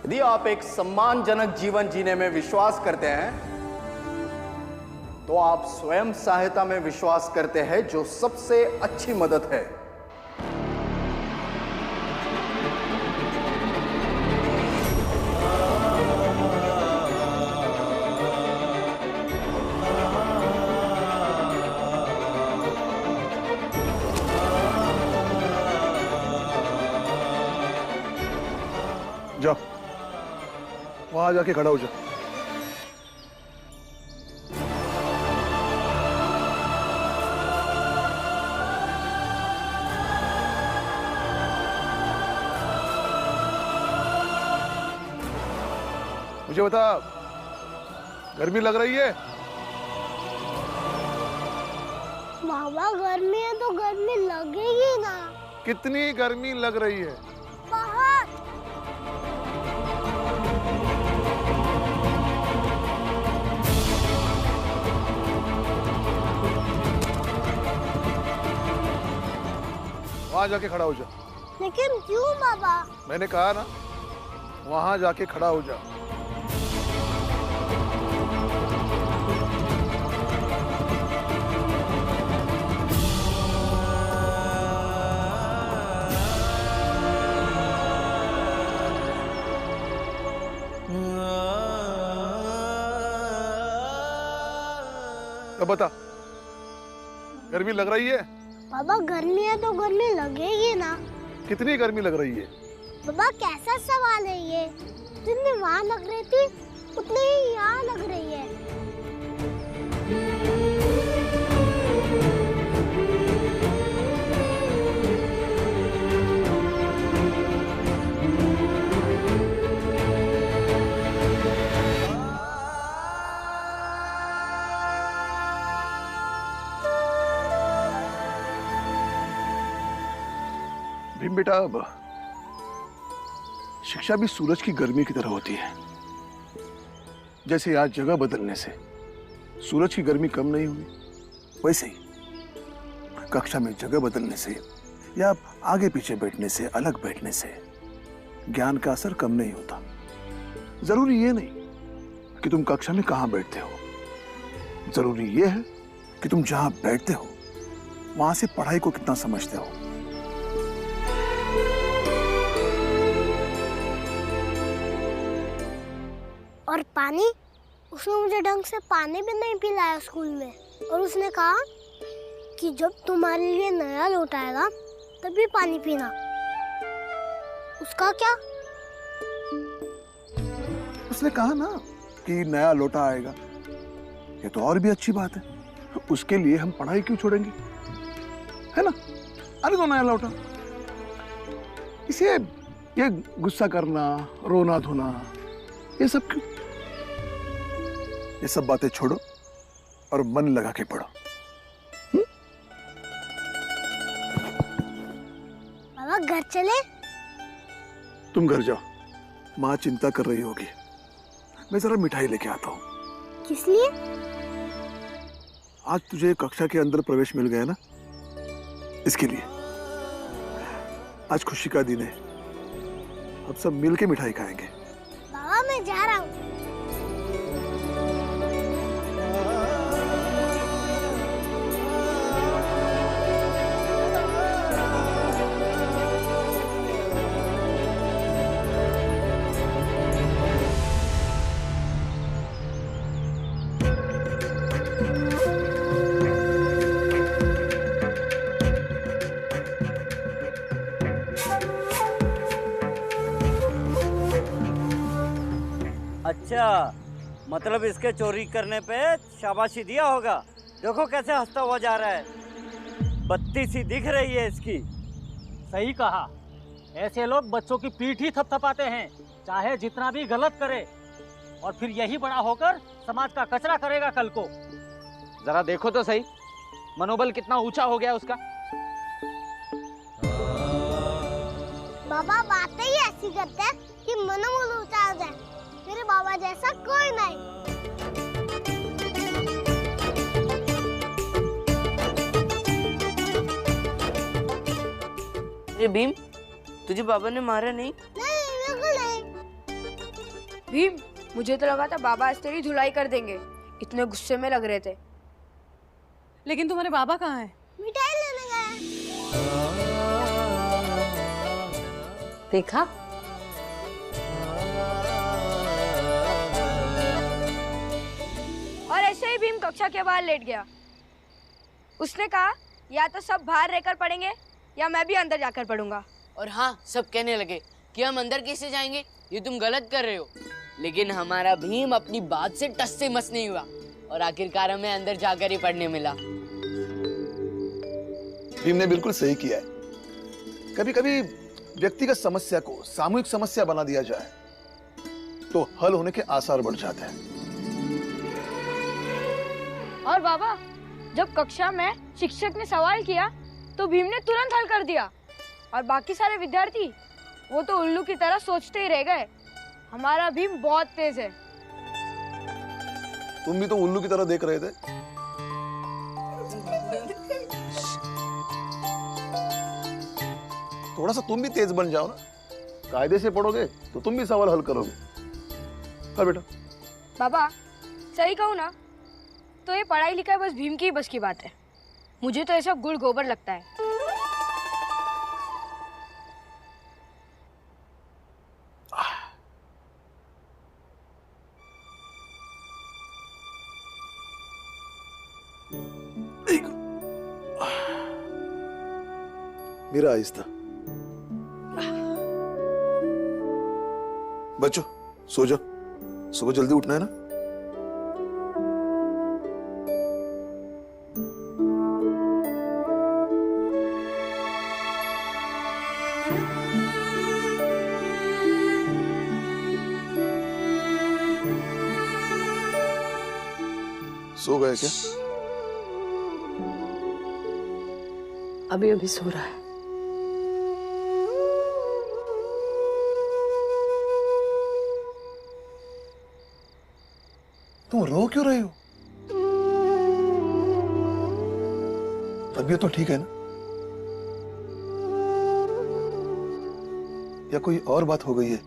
यदि आप एक सम्मानजनक जीवन जीने में विश्वास करते हैं तो आप स्वयं सहायता में विश्वास करते हैं, जो सबसे अच्छी मदद है। जाओ, वहां जाके खड़ा हो जाओ। मुझे बता, गर्मी लग रही है? बाबा गर्मी है तो गर्मी लगेगी ना। कितनी गर्मी लग रही है? बहुत। वहां जाके खड़ा हो जा। लेकिन क्यों बाबा? मैंने कहा ना, वहां जाके खड़ा हो जा। अब बता, गर्मी लग रही है? बाबा गर्मी है तो गर्मी लगेगी ना। कितनी गर्मी लग रही है? बाबा कैसा सवाल है ये? जितनी वहाँ लग रही थी उतनी ही यहाँ लग रही है। भीम बेटा, अब शिक्षा भी सूरज की गर्मी की तरह होती है। जैसे आज जगह बदलने से सूरज की गर्मी कम नहीं हुई, वैसे ही कक्षा में जगह बदलने से या आगे पीछे बैठने से, अलग बैठने से ज्ञान का असर कम नहीं होता। जरूरी ये नहीं कि तुम कक्षा में कहां बैठते हो, जरूरी ये है कि तुम जहां बैठते हो वहां से पढ़ाई को कितना समझते हो। और पानी, उसने मुझे ढंग से पानी भी नहीं पिलाया स्कूल में। और उसने कहा कि जब तुम्हारे लिए नया लोटा आएगा तभी पानी पीना। उसका क्या? उसने कहा ना कि नया लोटा आएगा, ये तो और भी अच्छी बात है। उसके लिए हम पढ़ाई क्यों छोड़ेंगे, है ना? अरे तो नया लोटा, इसे ये गुस्सा करना, रोना धोना, ये सब क्यों? ये सब बातें छोड़ो और मन लगा के पढ़ो। बाबा घर चले? तुम घर जाओ, माँ चिंता कर रही होगी। मैं जरा मिठाई लेके आता हूँ। किस लिए? आज तुझे कक्षा के अंदर प्रवेश मिल गया ना, इसके लिए। आज खुशी का दिन है, अब सब मिलके मिठाई खाएंगे। बाबा मैं जा रहा हूँ। अच्छा, मतलब इसके चोरी करने पे शाबाशी दिया होगा। देखो कैसे हंसता हुआ जा रहा है, बत्ती सी दिख रही है इसकी। सही कहा, ऐसे लोग बच्चों की पीठ ही थपथपाते हैं, चाहे जितना भी गलत करे, और फिर यही बड़ा होकर समाज का कचरा करेगा कल को। जरा देखो तो सही, मनोबल कितना ऊंचा हो गया उसका। बाबा बातें ही ऐसी करते हैं कि मनोबल ऊंचा हो जाए। मेरे बाबा जैसा कोई नहीं। अरे भीम, तुझे बाबा ने मारा नहीं? नहीं बिल्कुल नहीं। भीम, मुझे तो लगा था बाबा आज तेरी धुलाई कर देंगे, इतने गुस्से में लग रहे थे। लेकिन तुम्हारे बाबा कहाँ हैं? मिठाई लेने गए। देखा, और ऐसे ही भीम कक्षा के बाहर लेट गया। उसने कहा या तो सब बाहर रहकर पढ़ेंगे या मैं भी अंदर जाकर पढ़ूंगा। और हाँ, सब कहने लगे कि हम अंदर कैसे जाएंगे, ये तुम गलत कर रहे हो। लेकिन हमारा भीम अपनी बात से टस से मस नहीं हुआ और आखिरकार हमें अंदर जाकर ही पढ़ने मिला। भीम ने बिल्कुल सही किया है। कभी कभी व्यक्तिगत समस्या को सामूहिक समस्या बना दिया जाए तो हल होने के आसार बढ़ जाते हैं। और बाबा, जब कक्षा में शिक्षक ने सवाल किया तो भीम ने तुरंत हल कर दिया और बाकी सारे विद्यार्थी वो तो उल्लू की तरह सोचते ही रह गए। हमारा भीम बहुत तेज है। तुम भी तो उल्लू की तरह देख रहे थे। थोड़ा सा तुम भी तेज बन जाओ ना, कायदे से पढ़ोगे तो तुम भी सवाल हल करोगे। हाँ बेटा। बाबा, सही कहूँ ना तो ये पढ़ाई लिखाई बस भीम की ही बस की बात है। मुझे तो ऐसा गुड़ गोबर लगता है। मेरा आहिस्ता। बच्चों सो जाओ, सुबह जल्दी उठना है ना। सो गए क्या? अभी अभी सो रहा है। तुम रो क्यों रहे हो? तबीयत तो ठीक है ना? या कोई और बात हो गई है?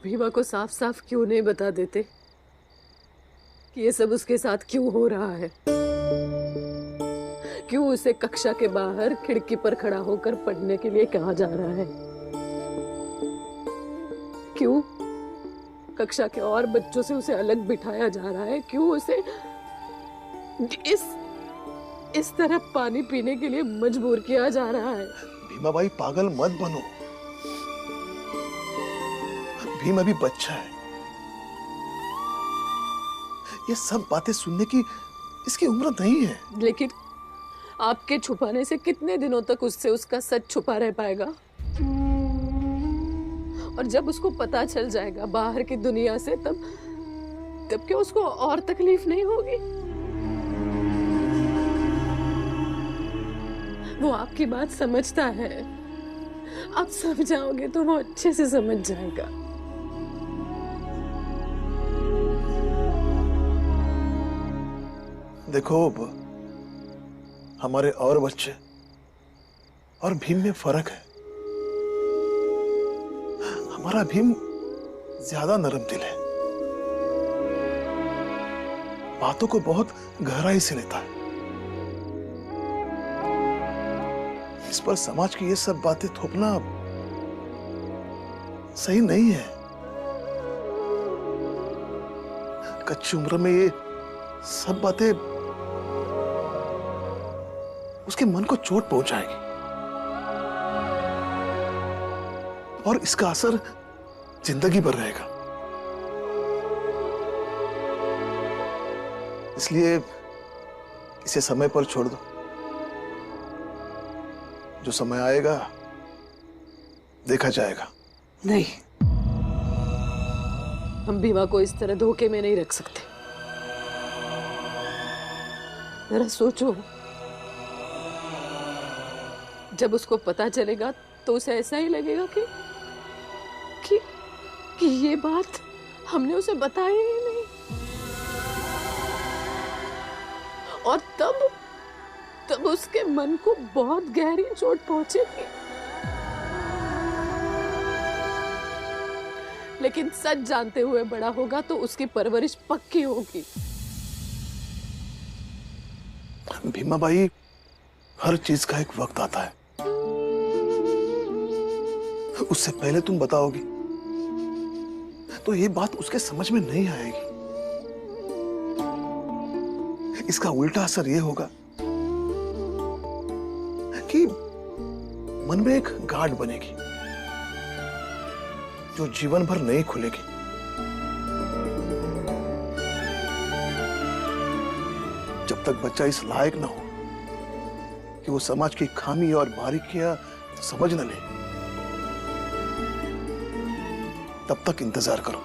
भीमा को साफ साफ क्यों नहीं बता देते कि ये सब उसके साथ क्यों हो रहा है? क्यों उसे कक्षा के बाहर खिड़की पर खड़ा होकर पढ़ने के लिए कहा जा रहा है? क्यों कक्षा के और बच्चों से उसे अलग बिठाया जा रहा है? क्यों उसे इस तरह पानी पीने के लिए मजबूर किया जा रहा है? भीमा भाई पागल मत बनो। भीम अभी बच्चा है। ये सब बातें सुनने की इसकी उम्र नहीं है। लेकिन आपके छुपाने से कितने दिनों तक उससे उसका सच छुपा रह पाएगा? और जब उसको पता चल जाएगा बाहर की दुनिया से, तब क्या उसको और तकलीफ नहीं होगी? वो आपकी बात समझता है। आप समझाओगे तो वो अच्छे से समझ जाएगा। देखो, हमारे और बच्चे और भीम में फर्क है। हमारा भीम ज्यादा नरम दिल है, बातों को बहुत गहराई से लेता है। इस पर समाज की ये सब बातें थोपना सही नहीं है। कच्ची उम्र में ये सब बातें उसके मन को चोट पहुंचाएगी और इसका असर जिंदगी भर रहेगा। इसलिए इसे समय पर छोड़ दो। जो समय आएगा देखा जाएगा। नहीं, हम भीमा को इस तरह धोखे में नहीं रख सकते। जरा सोचो, जब उसको पता चलेगा तो उसे ऐसा ही लगेगा कि ये बात हमने उसे बताई ही नहीं। और तब उसके मन को बहुत गहरी चोट पहुंचेगी। लेकिन सच जानते हुए बड़ा होगा तो उसकी परवरिश पक्की होगी। भीमा बाई, हर चीज का एक वक्त आता है, उससे पहले तुम बताओगी तो ये बात उसके समझ में नहीं आएगी। इसका उल्टा असर ये होगा कि मन में एक गांठ बनेगी जो जीवन भर नहीं खुलेगी। जब तक बच्चा इस लायक ना हो कि वो समाज की खामी और बारीकियां समझ न ले, तब तक इंतजार करो।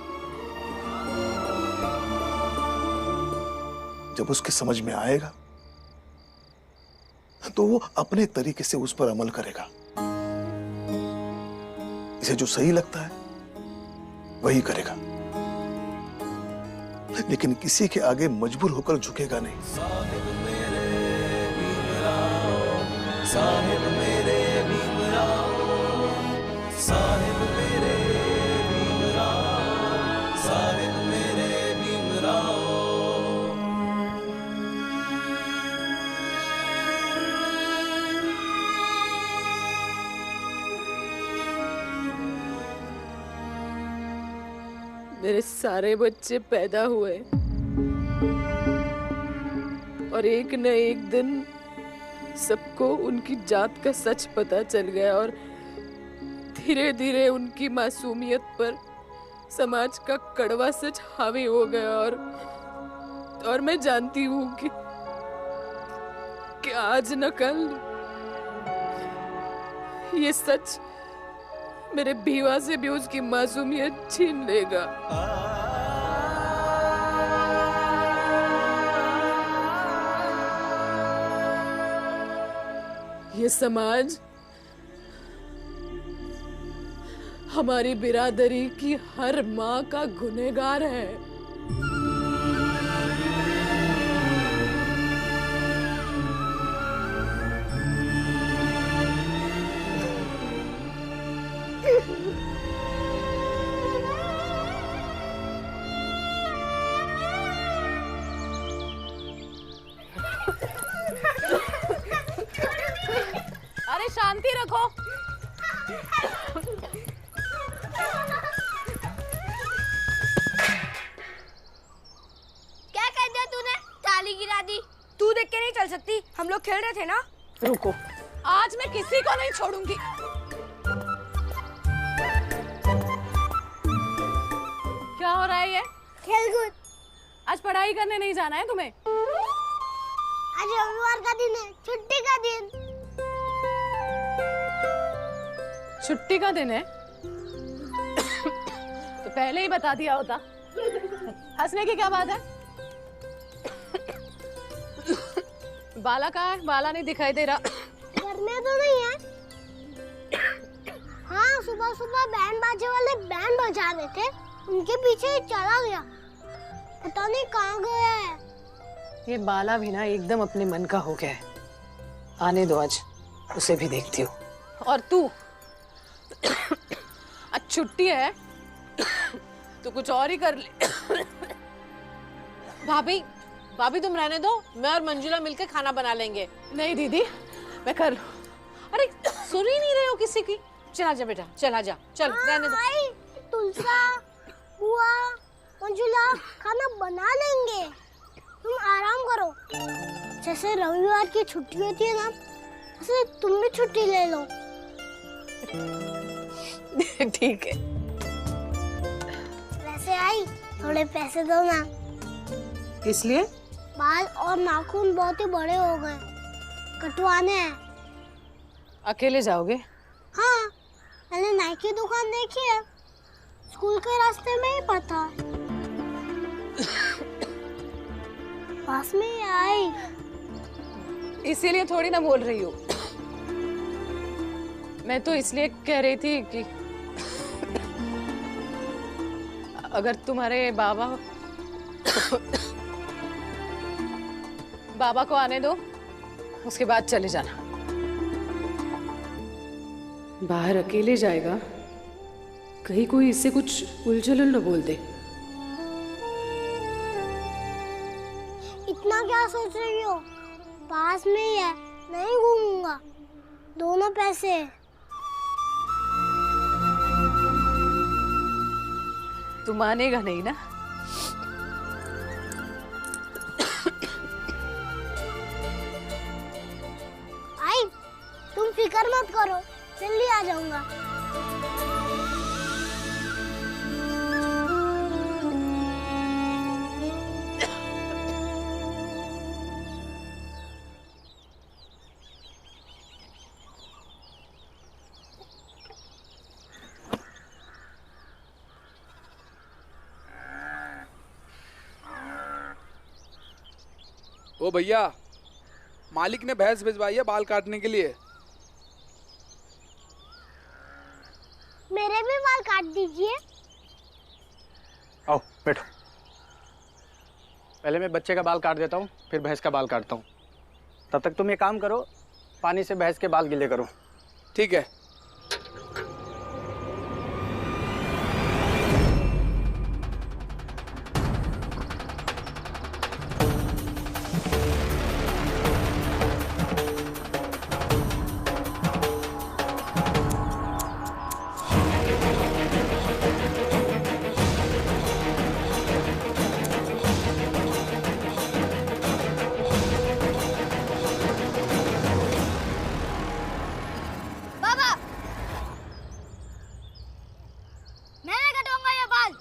जब उसके समझ में आएगा तो वो अपने तरीके से उस पर अमल करेगा। इसे जो सही लगता है वही करेगा, लेकिन किसी के आगे मजबूर होकर झुकेगा नहीं। साहिब मेरे भीमराव, साहिब मेरे भीमराव, साहिब मेरे भीमराव, साहिब मेरे भीमराव। मेरे सारे बच्चे पैदा हुए और एक न एक दिन सबको उनकी जात का सच पता चल गया और धीरे धीरे उनकी मासूमियत पर समाज का कड़वा सच हावी हो गया। और मैं जानती हूँ कि आज न कल ये सच मेरे भीवा से भी उसकी मासूमियत छीन लेगा। ये समाज हमारी बिरादरी की हर माँ का गुनहगार है। अरे शांति रखो। क्या कर दिया तूने? ताली गिरा दी। तू देख के नहीं चल सकती, हम लोग खेल रहे थे ना। रुको, आज मैं किसी को नहीं छोड़ूंगी। क्या हो रहा है ये? खेलकूद। आज पढ़ाई करने नहीं जाना है तुम्हें? आज रविवार का दिन है, छुट्टी का दिन। छुट्टी का दिन है तो पहले ही बता दिया होता। हंसने की क्या बात है? बाला कहाँ है? बाला नहीं दिखाई दे रहा। घर में तो नहीं है। हाँ, सुबह सुबह बैंड बाजे वाले बैंड बजा रहे थे, उनके पीछे चला गया। पता नहीं कहाँ गया है। ये बाला भी ना एकदम अपने मन का हो गया है। आने दो, आज उसे भी देखती हूँ। और तू आज छुट्टी है तो कुछ और ही कर ले। भाभी, भाभी तुम रहने दो, मैं और मंजुला मिलकर खाना बना लेंगे। नहीं दीदी, मैं कर लूं। अरे सुन ही नहीं रहे हो किसी की। चला जा बेटा, चला जा, चल रहने दो। तुलसा, बुआ, मंजुला खाना बना लेंगे, तुम आराम करो। जैसे रविवार की छुट्टी होती है ना, वैसे तुम भी छुट्टी ले लो। ठीक है। वैसे आई, थोड़े पैसे दो ना। किस लिए? बाल और नाखून बहुत ही बड़े हो गए, कटवाने हैं। अकेले जाओगे? हाँ, मैंने नाई की दुकान देखी है, स्कूल के रास्ते में ही पड़ता है। पास में ही आई। इसीलिए थोड़ी ना बोल रही हूँ। मैं तो इसलिए कह रही थी कि अगर तुम्हारे बाबा को आने दो, उसके बाद चले जाना। बाहर अकेले जाएगा, कहीं कोई इससे कुछ उलझल न बोल दे। इतना क्या सोच रही हो? पास में ही है, नहीं घूमूंगा। दोनों पैसे हैं। तू मानेगा नहीं ना? आई, तुम फिक्र मत करो, जल्दी आ जाऊंगा। ओ भैया, मालिक ने भैंस भिजवाई है बाल काटने के लिए। मेरे भी बाल काट दीजिए। आओ बैठो। पहले मैं बच्चे का बाल काट देता हूँ, फिर भैंस का बाल काटता हूँ। तब तक तुम ये काम करो, पानी से भैंस के बाल गीले करो। ठीक है। बाबा, मैंने कटवाऊंगा ये बाल।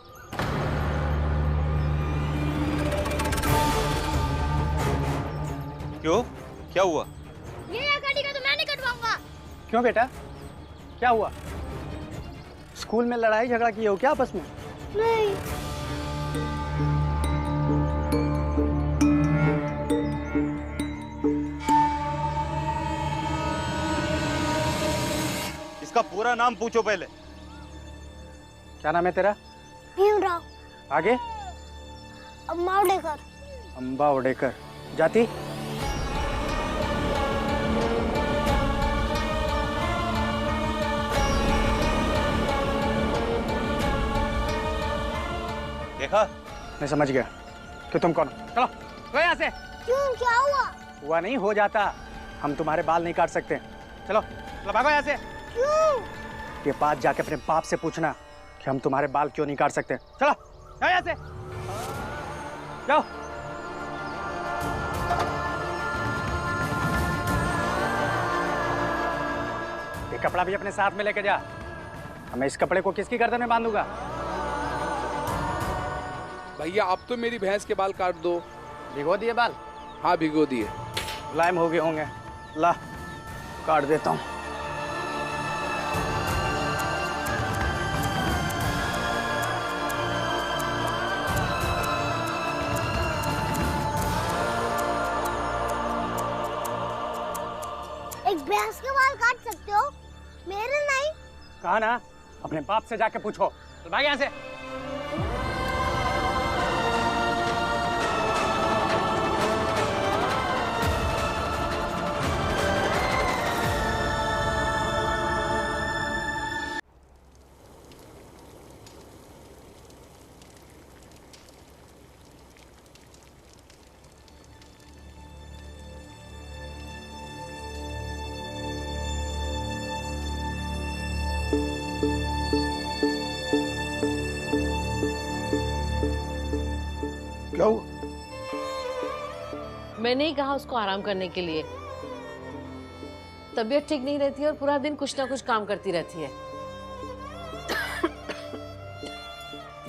क्यों? क्या हुआ? ये काटेगा तो मैं नहीं कटवाऊंगा। क्यों बेटा, क्या हुआ? स्कूल में लड़ाई झगड़ा किए हो क्या आपस में? नहीं। इसका पूरा नाम पूछो पहले। क्या नाम है तेरा? भीमराव। आगे? अम्मा उडेकर। अंबा उडेकर। जाति? देखा? मैं समझ गया कि तुम कौन हो। चलो यहाँ से। क्यों, क्या हुआ? हुआ नहीं, हो जाता। हम तुम्हारे बाल नहीं काट सकते। चलो चलो भागो यहाँ से। क्यों? ये बात जाके अपने बाप से पूछना कि हम तुम्हारे बाल क्यों नहीं काट सकते। चलो जाओ यहाँ से, जाओ। ये कपड़ा भी अपने साथ में लेके जा। मैं इस कपड़े को किसकी गर्दन में बांधूंगा? भैया, अब तो मेरी भैंस के बाल काट दो। भिगो दिए बाल? हाँ, भिगो दिए। मुलायम हो गए होंगे। ला, काट देता हूँ। एक भैंस के बाल काट सकते हो, मेरे नहीं। कहा ना, अपने बाप से जाके पूछो। चल भाग यहाँ से। क्या हुआ? मैंने ही कहा उसको आराम करने के लिए। तबीयत ठीक नहीं रहती है और पूरा दिन कुछ ना कुछ काम करती रहती है।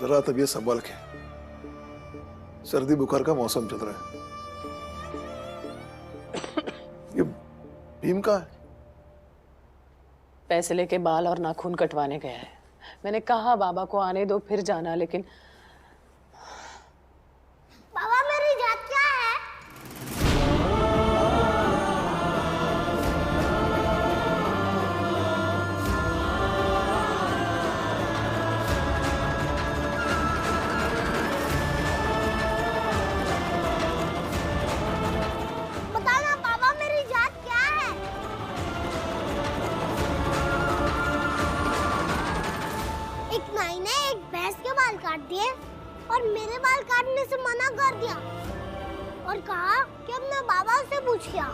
जरा तबीयत संभाल के, सर्दी बुखार का मौसम चल रहा है। ये भीम का है? पैसे लेके बाल और नाखून कटवाने गया है। मैंने कहा बाबा को आने दो फिर जाना, लेकिन बाबा, मेरी जात क्या है? बताना बाबा, मेरी जात क्या है? एक काट दिए और मेरे बाल काटने से मना कर दिया और कहा कि अपने बाबा से पूछ लिया।